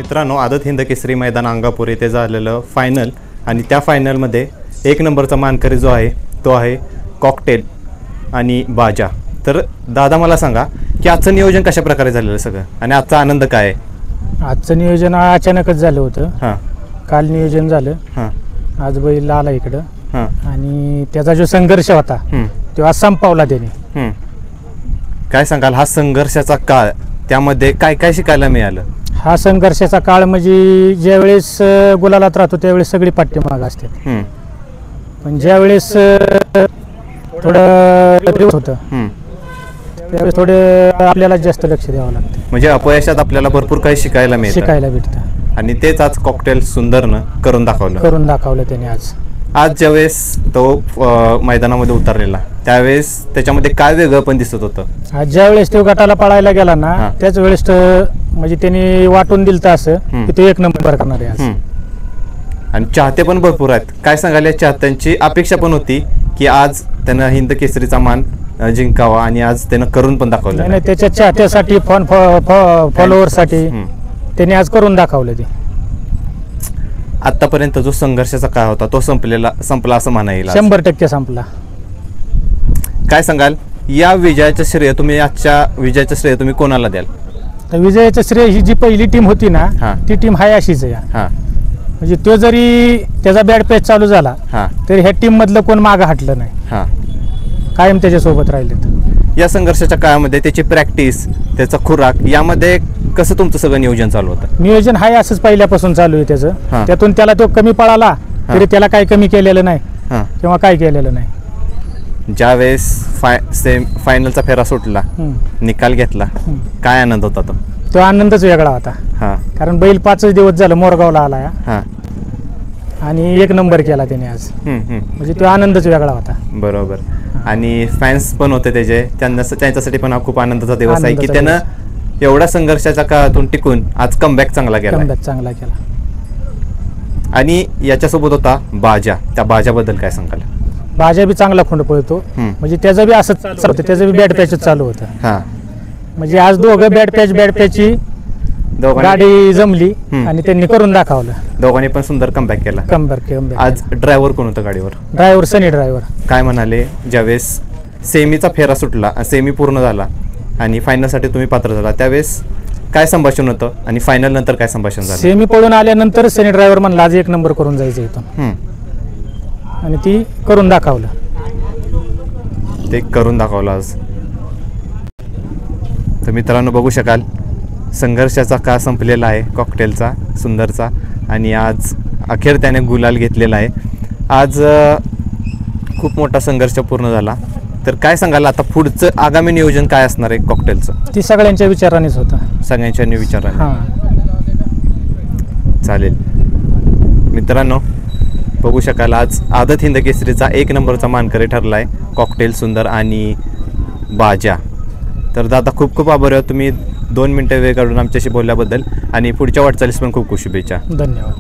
मित्रांनो, आदत हिंद केसरी मैदान अंगापूर येथे झालेलं फायनल आणि त्या फायनलमध्ये एक नंबरचा मानकरी जो आहे तो आहे कॉकटेल आणि बाजा. तर दादा मला सांगा की आजचं नियोजन कशा प्रकारे झालेलं सगळं आणि आजचा आनंद काय आहे? आजचं नियोजन अचानकच झालं होतं. हां काल नियोजन झालं. हां आज बैल आला इकडं हां आणि त्याचा जो संघर्ष होता तो आज संपवला त्याने. काय सांगाल हा संघर्षाचा काळ, त्यामध्ये काय काय शिकायला मिळालं? हा संघर्षाचा काळ म्हणजे ज्यावेळेस गुलालात राहतो त्यावेळेस सगळी पाठीमाग असते, पण ज्यावेळेस थोडं दिवस होतं त्यावेळेस थोडं आपल्याला जास्त लक्ष द्यावं लागतं. म्हणजे अपयशात आपल्याला भरपूर काही शिकायला भेटतं आणि तेच आज कॉकटेल सुंदरनं करून दाखवलं त्याने. आज ज्यावेळेस तो मैदानामध्ये उतरलेला त्यावेळेस त्याच्यामध्ये काय वेगळं पण दिसत होतं? आज ज्यावेळेस तो गटाला पळायला गेला ना त्याच वेळेस म्हणजे त्यांनी वाटून दिलं असं की तो एक नंबर करणार आहे आज. आणि चाहते पण भरपूर आहेत. काय सांगाल, या चाहत्यांची अपेक्षा पण होती की आज त्यानं हिंद केसरीचा मान जिंकावा आणि आज त्यानं करून पण दाखवलं. नाही, त्याच्या चाहत्यासाठी फॉलोअरसाठी त्यांनी आज करून दाखवलं. ते आतापर्यंत जो संघर्षाचा काळ होता तो संपला असं म्हणा येईल. 100% संपला. काय सांगाल, या विजयाचं श्रेय तुम्ही, आजच्या विजयाचं श्रेय तुम्ही कोणाला द्याल? तर विजयाचं श्रेय ही जी पहिली टीम होती ना ती टीम हाय अशीच आहे. म्हणजे तो जरी त्याचा बॅड पॅच चालू झाला तरी ह्या टीम मधलं कोण मागं हटलं नाही, कायम त्याच्यासोबत राहिले. या संघर्षाच्या काळामध्ये त्याची प्रॅक्टिस, त्याचा खुराक, यामध्ये कसं तुमचं सगळं नियोजन चालू होतं? नियोजन हाय असंच पहिल्यापासून चालू आहे त्याचं. त्यातून त्याला तो कमी पळाला तरी त्याला काही कमी केलेलं नाही किंवा काय केलेलं नाही. ज्यावेळेस फायनलचा फेरा सुटला, निकाल घेतला, काय आनंद होता तो? तो आनंदच वेगळा होता. कारण बैल 5 दिवस झालं मोरगावला आला आणि एक नंबर केला त्याने आज. म्हणजे तो आनंदच वेगळा होता. बरोबर. आणि फॅन्स पण होते त्याचे, त्यांच्यासाठी पण हा खूप आनंदाचा दिवस आहे की त्यानं एवढ्या संघर्षाच्या काळातून टिकून आज कमबॅक चांगला केला. आणि याच्यासोबत होता बाजा. त्या बाजाबद्दल काय सांगाल? बाजा बी चांगला खोंड पळतो. म्हणजे त्याचं बी असंच चालू होतं, त्याचं बी बॅड पॅच चालू होतं. म्हणजे आज दोघं बॅड पॅचची गाडी जमली आणि त्यांनी करून दाखवलं. दोघांनी पण सुंदर कमबॅक केला. आज ड्रायव्हर कोण होतं गाडीवर? ड्रायव्हर सनी ड्रायव्हर. काय म्हणाले ज्यावेळेस सेमीचा फेरा सुटला, सेमी पूर्ण झाला आणि फायनलसाठी तुम्ही पात्र झाला, त्यावेळेस काय संभाषण होतं आणि फायनल नंतर काय संभाषण झालं? सेमी पळून आल्यानंतर सनी ड्रायव्हर म्हणला आज एक नंबर करून जायचं इथून, आणि ती करून दाखवलं. ते करून दाखवलं आज. तर मित्रांनो, बघू शकाल संघर्षाचा काळ संपलेला आहे कॉकटेलचा, सुंदरचा, आणि आज अखेर त्याने गुलाल घेतलेला आहे. आज खूप मोठा संघर्ष पूर्ण झाला. तर काय सांगाल आता पुढचं आगामी नियोजन काय असणार आहे कॉकटेलचं? ती सगळ्यांच्या विचारानेच होतं. सगळ्यांच्या विचाराने. चालेल मित्रांनो, बघू शकाल आज आदत हिंद केसरीचा एक नंबरचा मानकरी ठरला आहे कॉकटेल सुंदर आणि बाजा. तर दादा खूप खूप आभार आहे, तुम्ही 2 मिनिटं वेळ काढून आमच्याशी बोलल्याबद्दल, आणि पुढच्या वाटचालीस पण खूप खूप शुभेच्छा. धन्यवाद.